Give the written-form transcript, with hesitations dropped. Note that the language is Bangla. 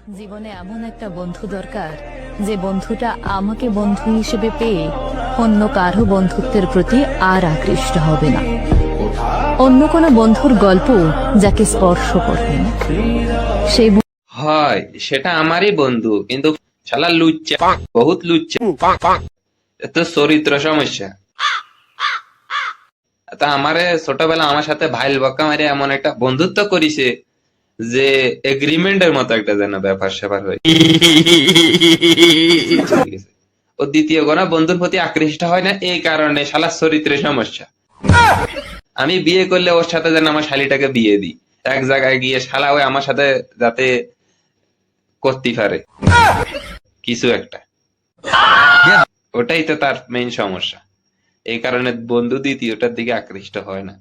জীবনে এমন একটা বন্ধু দরকার যে বন্ধুটা আমাকে বন্ধু হিসেবে পেয়ে অন্য কারো বন্ধুত্বের প্রতি আর আকৃষ্ট হবে না। অন্য কোনো বন্ধুর গল্প যাকে স্পর্শ করবে না। সেই হয় সেটা আমারই বন্ধু, কিন্তু শালা লুচ্চা, বহুত লুচ্চা। তো চরিত্র সমস্যা। তা আমারে ছোটবেলা আমার সাথে ভাইল বক্কা মারি এমন একটা বন্ধুত্ব করিছে যে এগ্রিমেন্টের মতো একটা যেন ব্যাপার স্যাপার হয়ে গেছে। ও দ্বিতীয় কোনো বন্ধুর প্রতি আকৃষ্ট হয় না, এই কারণে শালা চরিত্রের সমস্যা। আমি বিয়ে করলে ওর সাথে যেন আমার শালিটাকে বিয়ে দিই, এক জায়গায় গিয়ে শালা ওই আমার সাথে যাতে করতে পারে কিছু একটা। ওটাই তো তার মেইন সমস্যা। এই কারণে বন্ধু দ্বিতীয়টার দিকে আকৃষ্ট হয় না।